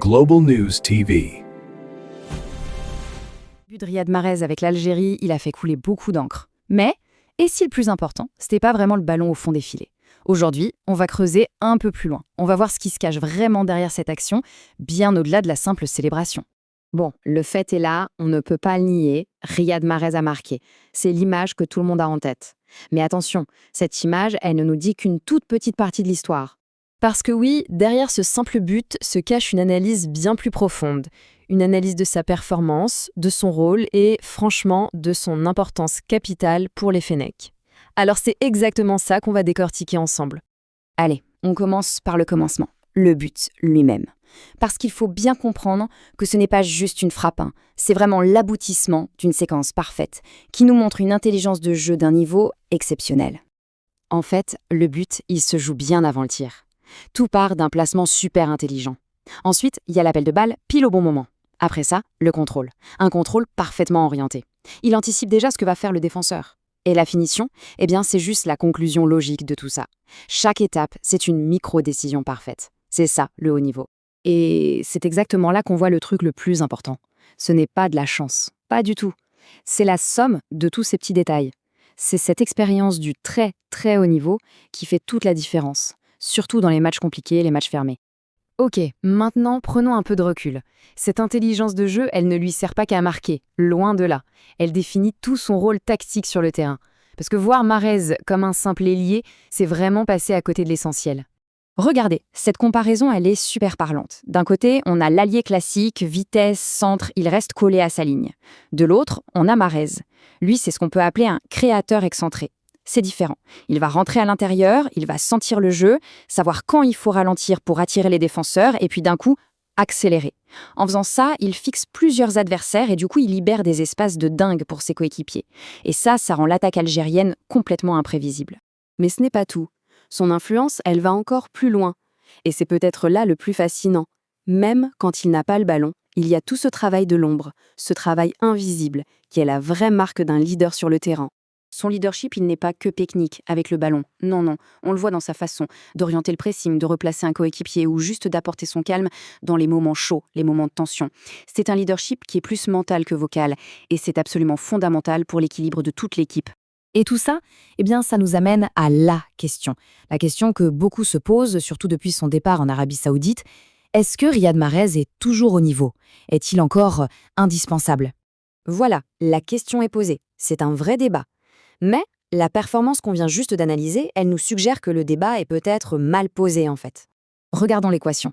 Global News TV. Le but de Riyad Mahrez avec l'Algérie, il a fait couler beaucoup d'encre. Mais, et si le plus important, c'était pas vraiment le ballon au fond des filets? Aujourd'hui, on va creuser un peu plus loin. On va voir ce qui se cache vraiment derrière cette action, bien au-delà de la simple célébration. Bon, le fait est là, on ne peut pas le nier, Riyad Mahrez a marqué. C'est l'image que tout le monde a en tête. Mais attention, cette image, elle ne nous dit qu'une toute petite partie de l'histoire. Parce que oui, derrière ce simple but se cache une analyse bien plus profonde. Une analyse de sa performance, de son rôle et, franchement, de son importance capitale pour les Fennecs. Alors c'est exactement ça qu'on va décortiquer ensemble. Allez, on commence par le commencement, le but lui-même. Parce qu'il faut bien comprendre que ce n'est pas juste une frappe, c'est vraiment l'aboutissement d'une séquence parfaite qui nous montre une intelligence de jeu d'un niveau exceptionnel. En fait, le but, il se joue bien avant le tir. Tout part d'un placement super intelligent. Ensuite, il y a l'appel de balle pile au bon moment. Après ça, le contrôle. Un contrôle parfaitement orienté. Il anticipe déjà ce que va faire le défenseur. Et la finition, eh bien, c'est juste la conclusion logique de tout ça. Chaque étape, c'est une micro-décision parfaite. C'est ça, le haut niveau. Et c'est exactement là qu'on voit le truc le plus important. Ce n'est pas de la chance. Pas du tout. C'est la somme de tous ces petits détails. C'est cette expérience du très, très haut niveau qui fait toute la différence. Surtout dans les matchs compliqués, les matchs fermés. Ok, maintenant prenons un peu de recul. Cette intelligence de jeu, elle ne lui sert pas qu'à marquer, loin de là. Elle définit tout son rôle tactique sur le terrain. Parce que voir Mahrez comme un simple ailier, c'est vraiment passer à côté de l'essentiel. Regardez, cette comparaison, elle est super parlante. D'un côté, on a l'allié classique, vitesse, centre, il reste collé à sa ligne. De l'autre, on a Mahrez. Lui, c'est ce qu'on peut appeler un créateur excentré. C'est différent. Il va rentrer à l'intérieur, il va sentir le jeu, savoir quand il faut ralentir pour attirer les défenseurs et puis d'un coup, accélérer. En faisant ça, il fixe plusieurs adversaires et du coup, il libère des espaces de dingue pour ses coéquipiers. Et ça rend l'attaque algérienne complètement imprévisible. Mais ce n'est pas tout. Son influence, elle va encore plus loin. Et c'est peut-être là le plus fascinant. Même quand il n'a pas le ballon, il y a tout ce travail de l'ombre, ce travail invisible, qui est la vraie marque d'un leader sur le terrain. Son leadership, il n'est pas que technique avec le ballon. Non, on le voit dans sa façon d'orienter le pressing, de replacer un coéquipier ou juste d'apporter son calme dans les moments chauds, les moments de tension. C'est un leadership qui est plus mental que vocal et c'est absolument fondamental pour l'équilibre de toute l'équipe. Et tout ça, eh bien, ça nous amène à la question que beaucoup se posent, surtout depuis son départ en Arabie Saoudite. Est-ce que Riyad Mahrez est toujours au niveau? Est-il encore indispensable? Voilà, la question est posée. C'est un vrai débat. Mais la performance qu'on vient juste d'analyser, elle nous suggère que le débat est peut-être mal posé en fait. Regardons l'équation.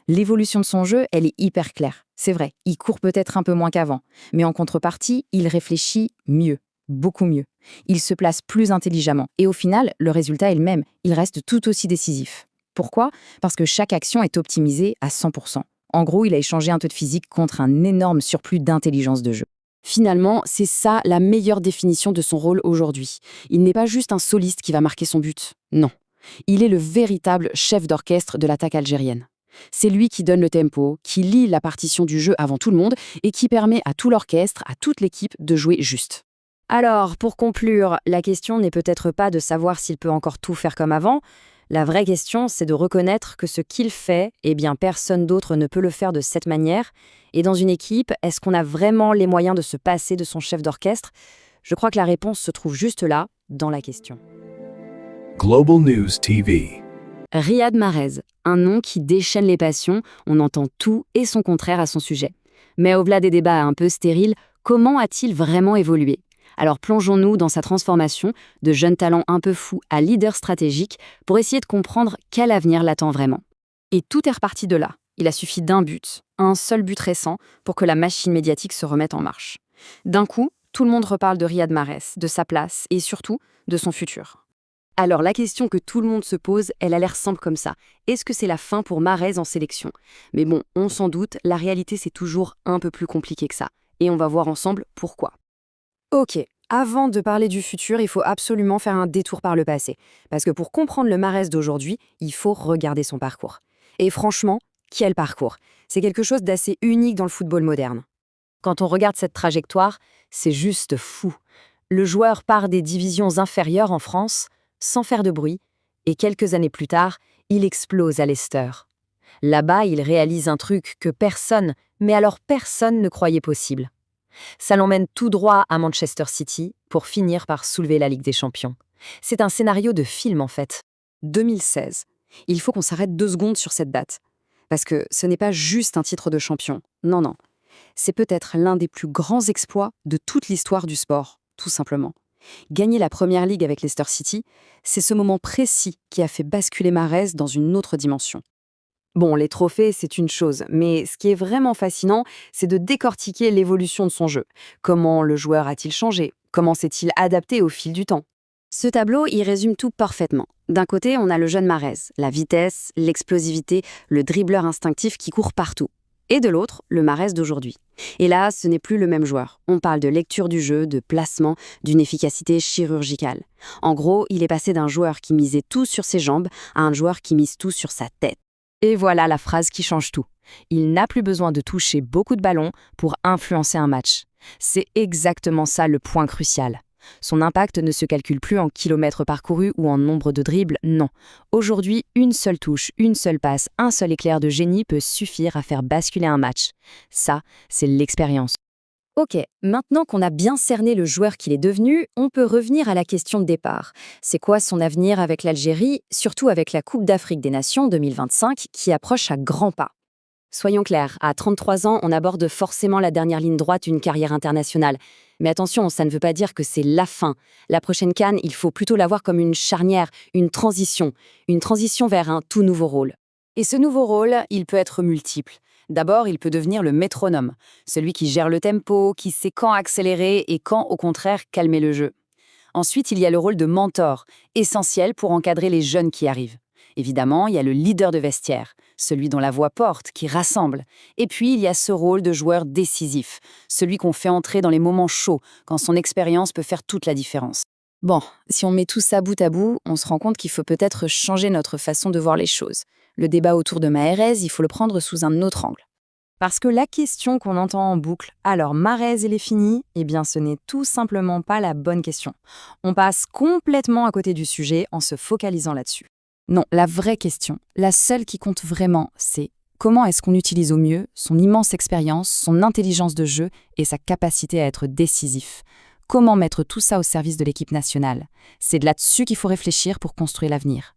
L'évolution de son jeu, elle est hyper claire. C'est vrai, il court peut-être un peu moins qu'avant, mais en contrepartie, il réfléchit mieux, beaucoup mieux. Il se place plus intelligemment et au final, le résultat est le même, il reste tout aussi décisif. Pourquoi? Parce que chaque action est optimisée à 100%. En gros, il a échangé un peu de physique contre un énorme surplus d'intelligence de jeu. Finalement, c'est ça la meilleure définition de son rôle aujourd'hui. Il n'est pas juste un soliste qui va marquer son but. Non. Il est le véritable chef d'orchestre de l'attaque algérienne. C'est lui qui donne le tempo, qui lit la partition du jeu avant tout le monde et qui permet à tout l'orchestre, à toute l'équipe de jouer juste. Alors, pour conclure, la question n'est peut-être pas de savoir s'il peut encore tout faire comme avant. La vraie question, c'est de reconnaître que ce qu'il fait, eh bien personne d'autre ne peut le faire de cette manière. Et dans une équipe, est-ce qu'on a vraiment les moyens de se passer de son chef d'orchestre? Je crois que la réponse se trouve juste là, dans la question. Global News TV. Riyad Mahrez, un nom qui déchaîne les passions, on entend tout et son contraire à son sujet. Mais au-delà des débats un peu stériles, comment a-t-il vraiment évolué? Alors plongeons-nous dans sa transformation de jeune talent un peu fou à leader stratégique pour essayer de comprendre quel avenir l'attend vraiment. Et tout est reparti de là. Il a suffi d'un but, un seul but récent, pour que la machine médiatique se remette en marche. D'un coup, tout le monde reparle de Riyad Mahrez, de sa place et surtout de son futur. Alors la question que tout le monde se pose, elle a l'air simple comme ça. Est-ce que c'est la fin pour Mahrez en sélection? Mais bon, on s'en doute, la réalité c'est toujours un peu plus compliqué que ça. Et on va voir ensemble pourquoi. Ok, avant de parler du futur, il faut absolument faire un détour par le passé. Parce que pour comprendre le Mahrez d'aujourd'hui, il faut regarder son parcours. Et franchement, quel parcours! C'est quelque chose d'assez unique dans le football moderne. Quand on regarde cette trajectoire, c'est juste fou. Le joueur part des divisions inférieures en France, sans faire de bruit, et quelques années plus tard, il explose à Leicester. Là-bas, il réalise un truc que personne, mais alors personne ne croyait possible. Ça l'emmène tout droit à Manchester City pour finir par soulever la Ligue des Champions. C'est un scénario de film en fait. 2016. Il faut qu'on s'arrête 2 secondes sur cette date. Parce que ce n'est pas juste un titre de champion. Non, non. C'est peut-être l'un des plus grands exploits de toute l'histoire du sport, tout simplement. Gagner la Première Ligue avec Leicester City, c'est ce moment précis qui a fait basculer Mahrez dans une autre dimension. Bon, les trophées, c'est une chose, mais ce qui est vraiment fascinant, c'est de décortiquer l'évolution de son jeu. Comment le joueur a-t-il changé? Comment s'est-il adapté au fil du temps? Ce tableau, il résume tout parfaitement. D'un côté, on a le jeune Mahrez, la vitesse, l'explosivité, le dribbleur instinctif qui court partout. Et de l'autre, le Mahrez d'aujourd'hui. Et là, ce n'est plus le même joueur. On parle de lecture du jeu, de placement, d'une efficacité chirurgicale. En gros, il est passé d'un joueur qui misait tout sur ses jambes à un joueur qui mise tout sur sa tête. Et voilà la phrase qui change tout. Il n'a plus besoin de toucher beaucoup de ballons pour influencer un match. C'est exactement ça le point crucial. Son impact ne se calcule plus en kilomètres parcourus ou en nombre de dribbles, non. Aujourd'hui, une seule touche, une seule passe, un seul éclair de génie peut suffire à faire basculer un match. Ça, c'est l'expérience. Ok, maintenant qu'on a bien cerné le joueur qu'il est devenu, on peut revenir à la question de départ. C'est quoi son avenir avec l'Algérie, surtout avec la Coupe d'Afrique des Nations 2025 qui approche à grands pas? Soyons clairs, à 33 ans, on aborde forcément la dernière ligne droite d'une carrière internationale. Mais attention, ça ne veut pas dire que c'est la fin. La prochaine CAN, il faut plutôt la voir comme une charnière, une transition vers un tout nouveau rôle. Et ce nouveau rôle, il peut être multiple. D'abord, il peut devenir le métronome, celui qui gère le tempo, qui sait quand accélérer et quand, au contraire, calmer le jeu. Ensuite, il y a le rôle de mentor, essentiel pour encadrer les jeunes qui arrivent. Évidemment, il y a le leader de vestiaire, celui dont la voix porte, qui rassemble. Et puis, il y a ce rôle de joueur décisif, celui qu'on fait entrer dans les moments chauds, quand son expérience peut faire toute la différence. Bon, si on met tout ça bout à bout, on se rend compte qu'il faut peut-être changer notre façon de voir les choses. Le débat autour de Mahrez, il faut le prendre sous un autre angle. Parce que la question qu'on entend en boucle, alors Mahrez il est fini, eh bien ce n'est tout simplement pas la bonne question. On passe complètement à côté du sujet en se focalisant là-dessus. Non, la vraie question, la seule qui compte vraiment, c'est comment est-ce qu'on utilise au mieux son immense expérience, son intelligence de jeu et sa capacité à être décisif. Comment mettre tout ça au service de l'équipe nationale? C'est de là-dessus qu'il faut réfléchir pour construire l'avenir.